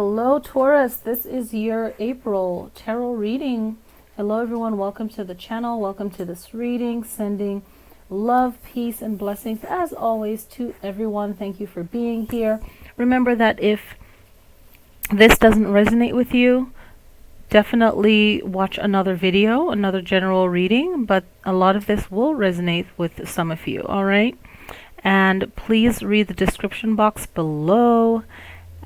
Hello, Taurus. This is your April tarot reading. Hello, everyone. Welcome to the channel. Welcome to this reading. Sending love, peace, and blessings, as always, to everyone. Thank you for being here. Remember that if this doesn't resonate with you, definitely watch another video, another general reading, but a lot of this will resonate with some of you, all right? And please read the description box below.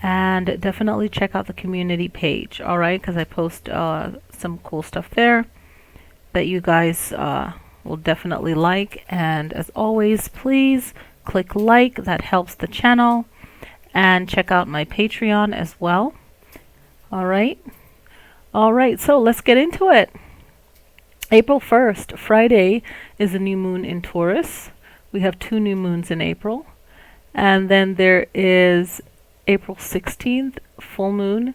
And definitely check out the community page, all right? Because I post some cool stuff there that you guys will definitely like. And as always, please click like. That helps the channel. And check out my Patreon as well. All right. All right. So let's get into it. April 1st, Friday, is a new moon in Taurus. We have 2 new moons in April. And then there is April 16th, full moon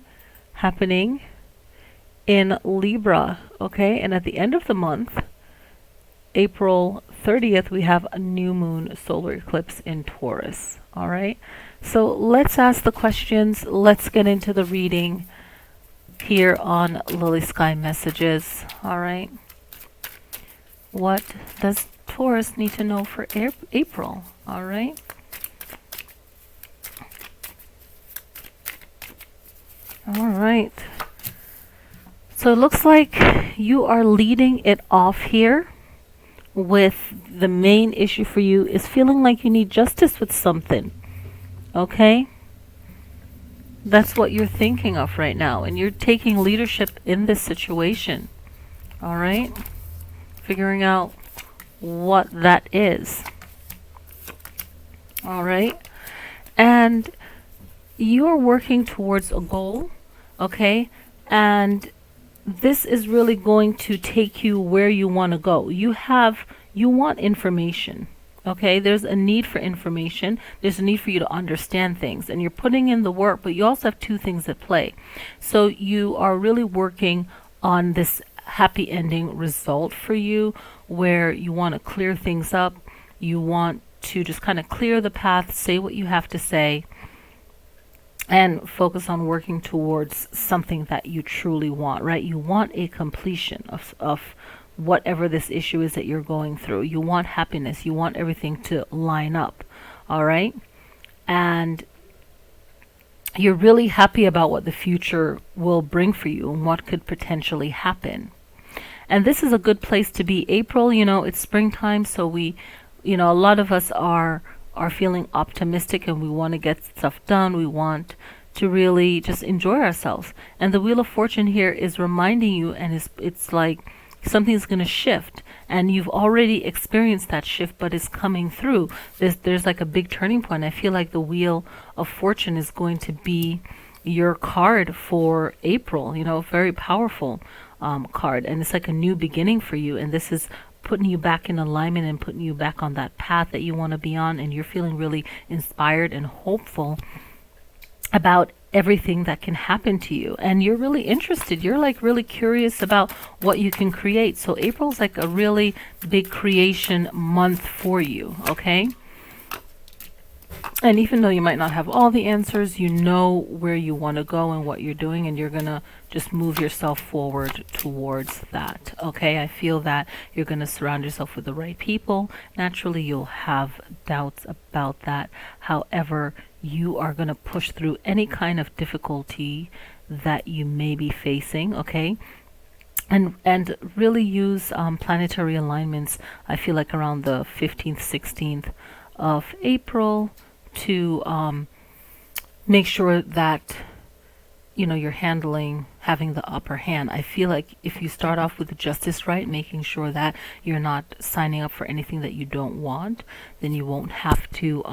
happening in Libra, okay? And at the end of the month, April 30th, we have a new moon solar eclipse in Taurus, all right? So let's ask the questions. Let's get into the reading here on Lilly Sky Messages, all right? What does Taurus need to know for April, all right? All right. So it looks like you are leading it off here with the main issue for you is feeling like you need justice with something. Okay? That's what you're thinking of right now. And you're taking leadership in this situation. All right? Figuring out what that is. All right? And you're working towards a goal. Okay, and this is really going to take you where you want to go. You want information. Okay, there's a need for information. There's a need for you to understand things, and you're putting in the work, but you also have 2 things at play. So you are really working on this happy ending result for you, where you want to clear things up. You want to just kind of clear the path, say what you have to say, and focus on working towards something that you truly want, right? You want a completion of whatever this issue is that you're going through. You want happiness. You want everything to line up, all right? And you're really happy about what the future will bring for you and what could potentially happen. And this is a good place to be. April, you know, it's springtime, so a lot of us are feeling optimistic and we want to get stuff done. We want to really just enjoy ourselves. And the Wheel of Fortune here is reminding you, and it's like something's going to shift. And you've already experienced that shift, but it's coming through. There's like a big turning point. I feel like the Wheel of Fortune is going to be your card for April, very powerful card. And it's like a new beginning for you. And this is putting you back in alignment and putting you back on that path that you want to be on, and you're feeling really inspired and hopeful about everything that can happen to you, and you're really interested. You're like really curious about what you can create. So April's like a really big creation month for you, okay? And even though you might not have all the answers, you know where you want to go and what you're doing, and you're going to just move yourself forward towards that. Okay, I feel that you're going to surround yourself with the right people. Naturally, you'll have doubts about that. However, you are going to push through any kind of difficulty that you may be facing, okay? And really use planetary alignments, I feel like around the 15th, 16th of April, to make sure that you're having the upper hand. I feel like if you start off with the justice right, making sure that you're not signing up for anything that you don't want, then you won't have to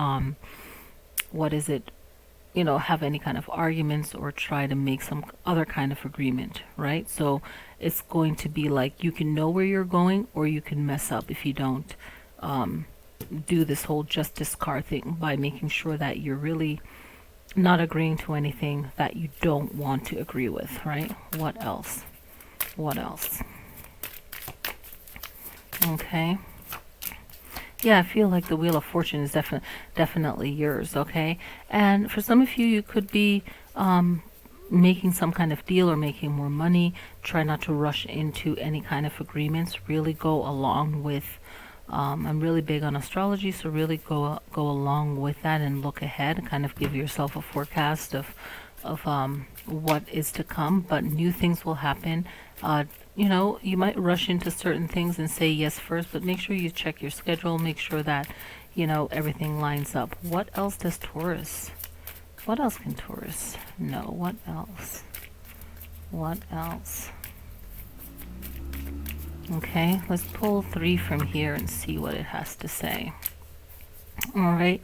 have any kind of arguments or try to make some other kind of agreement, right? So it's going to be like you can know where you're going, or you can mess up if you don't do this whole justice card thing by making sure that you're really not agreeing to anything that you don't want to agree with, right? What else? Okay. Yeah, I feel like the Wheel of Fortune is definitely yours, okay? And for some of you, you could be making some kind of deal or making more money, try not to rush into any kind of agreements. Really go along with, I'm really big on astrology, so really go along with that and look ahead, kind of give yourself a forecast of what is to come. But new things will happen. You know, you might rush into certain things and say yes first, but make sure you check your schedule, make sure that, you know, everything lines up. What else does Taurus? What else can Taurus know? What else? What else? Okay, let's pull 3 from here and see what it has to say. All right,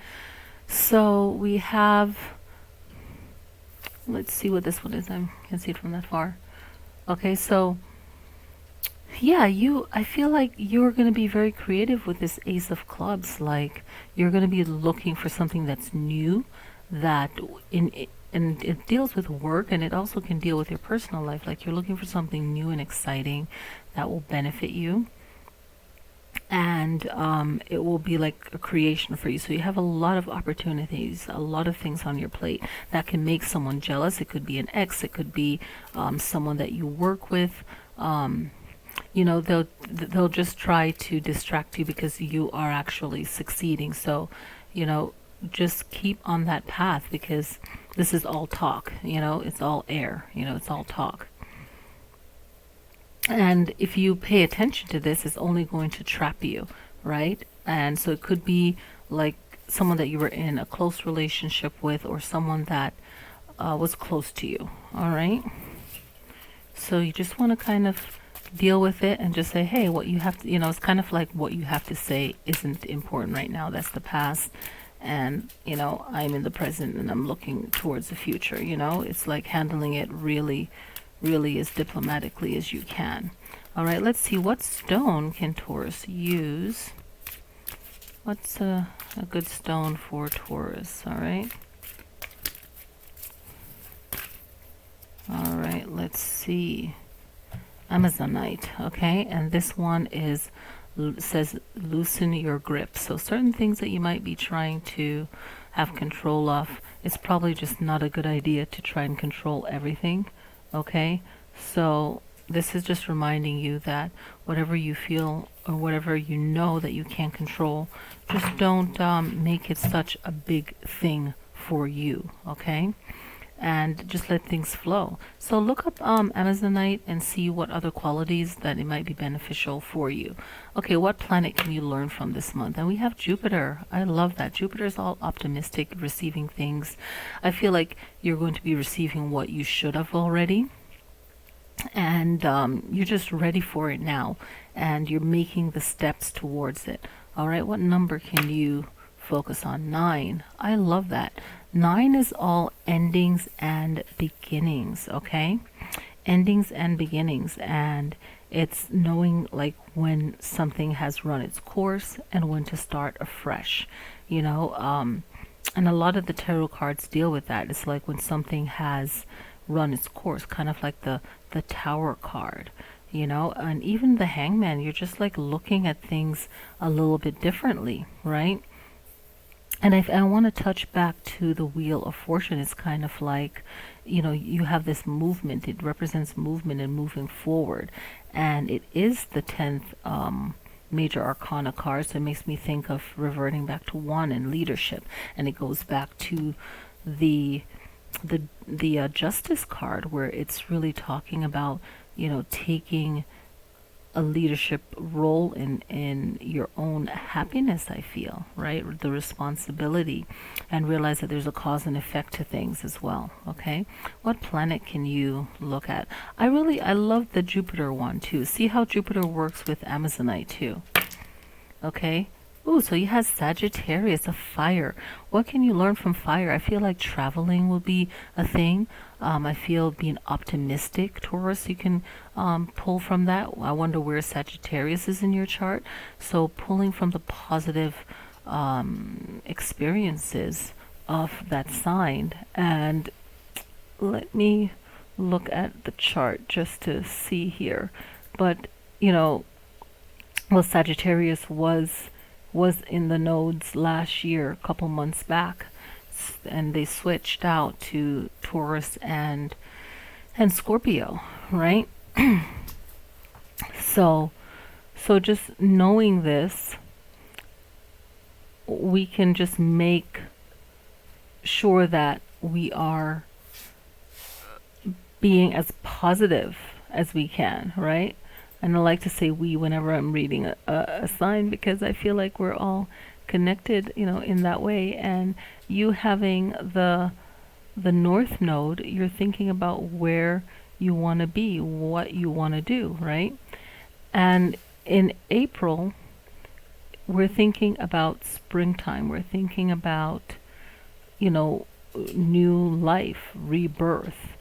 so we have, let's see what this one is. I can see it from that far. Okay, so yeah, I feel like you're going to be very creative with this Ace of Clubs. Like, you're going to be looking for something that's new, that and it deals with work, and it also can deal with your personal life. Like, you're looking for something new and exciting that will benefit you, and it will be like a creation for you. So you have a lot of opportunities, a lot of things on your plate that can make someone jealous. It could be an ex, it could be someone that you work with. You know, they'll just try to distract you because you are actually succeeding. So, you know, just keep on that path, because this is all talk. You know, it's all air. You know, it's all talk. And if you pay attention to this, it's only going to trap you, right? And so it could be like someone that you were in a close relationship with, or someone that was close to you. All right. So you just want to kind of deal with it and just say, hey, what you have to, you know, it's kind of like what you have to say isn't important right now. That's the past. And, you know, I'm in the present and I'm looking towards the future. You know, it's like handling it really, really as diplomatically as you can. All right, let's see, what stone can Taurus use? What's a good stone for Taurus? All right. All right, let's see. Amazonite, okay, and this one says loosen your grip. So certain things that you might be trying to have control of, it's probably just not a good idea to try and control everything. Okay, so this is just reminding you that whatever you feel or whatever you know that you can't control, just don't make it such a big thing for you. Okay, and just let things flow. So look up Amazonite and see what other qualities that it might be beneficial for you. Okay, what planet can you learn from this month? And we have Jupiter. I love that. Jupiter is all optimistic, receiving things. I feel like you're going to be receiving what you should have already. And you're just ready for it now. And you're making the steps towards it. All right, what number can you focus on? 9. I love that. 9 is all endings and beginnings, okay? Endings and beginnings, and it's knowing like when something has run its course and when to start afresh, you know? And a lot of the tarot cards deal with that. It's like when something has run its course, kind of like the Tower card, you know? And even the Hangman, you're just like looking at things a little bit differently, right? And I want to touch back to the Wheel of Fortune. It's kind of like, you know, you have this movement. It represents movement and moving forward. And it is the 10th major arcana card. So it makes me think of reverting back to 1 and leadership. And it goes back to the Justice card, where it's really talking about, you know, taking a leadership role in your own happiness, I feel, right? The responsibility, and realize that there's a cause and effect to things as well. Okay, what planet can you look at? I love the Jupiter one too. See how Jupiter works with Amazonite too. Okay. Ooh, so you have Sagittarius, a fire. What can you learn from fire? I feel like traveling will be a thing. I feel being optimistic, Taurus, you can pull from that. I wonder where Sagittarius is in your chart. So pulling from the positive experiences of that sign. And let me look at the chart just to see here. But, you know, well, Sagittarius was in the nodes last year, a couple months back. and they switched out to Taurus and Scorpio, right? So just knowing this, we can just make sure that we are being as positive as we can, right? And I like to say we whenever I'm reading a sign, because I feel like we're all connected, in that way. And you having the North Node, you're thinking about where you want to be, what you want to do, right? And in April, we're thinking about springtime. We're thinking about, new life, rebirth.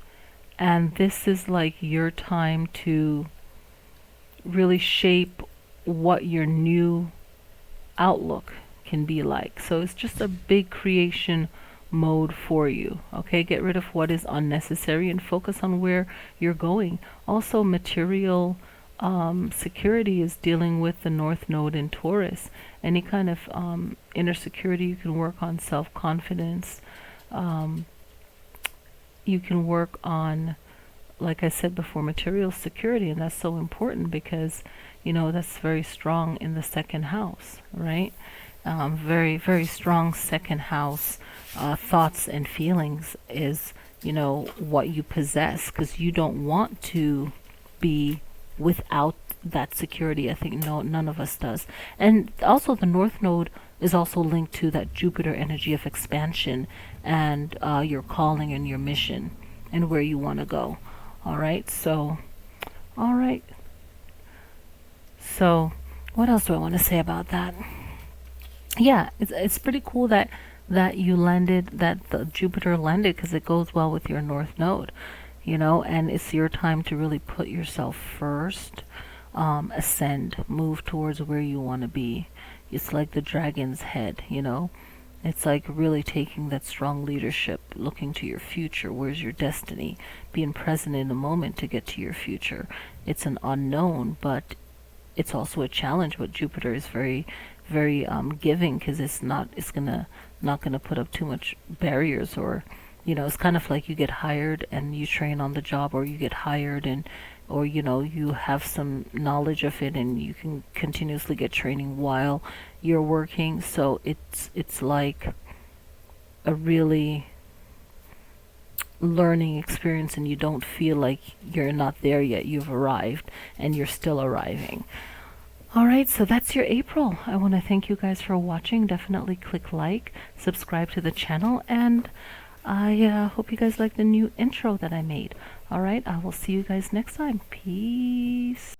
And this is like your time to really shape what your new outlook can be like. So it's just a big creation mode for you. Okay, get rid of what is unnecessary and focus on where you're going. Also, material security is dealing with the North Node in Taurus. Any kind of inner security, you can work on self-confidence. You can work on, like I said before, material security, and that's so important because, that's very strong in the second house, right? Very, very strong second house thoughts and feelings is, what you possess, because you don't want to be without that security. I think none of us does. And also the North Node is also linked to that Jupiter energy of expansion and your calling and your mission and where you want to go. All right, so what else do I want to say about that? Yeah, it's pretty cool that you landed, that the Jupiter landed, because it goes well with your North Node, and it's your time to really put yourself first, ascend, move towards where you want to be. It's like the dragon's head, It's like really taking that strong leadership, looking to your future. Where's your destiny? Being present in the moment to get to your future. It's an unknown, but it's also a challenge. But Jupiter is very, very giving, because it's not gonna put up too much barriers, or it's kind of like you get hired and you train on the job, or you get hired or you have some knowledge of it and you can continuously get training while you're working. So it's like a really learning experience, and you don't feel like you're not there yet. You've arrived and you're still arriving. All right, so that's your April. I want to thank you guys for watching. Definitely click like, subscribe to the channel, and I hope you guys like the new intro that I made. All right, I will see you guys next time. Peace.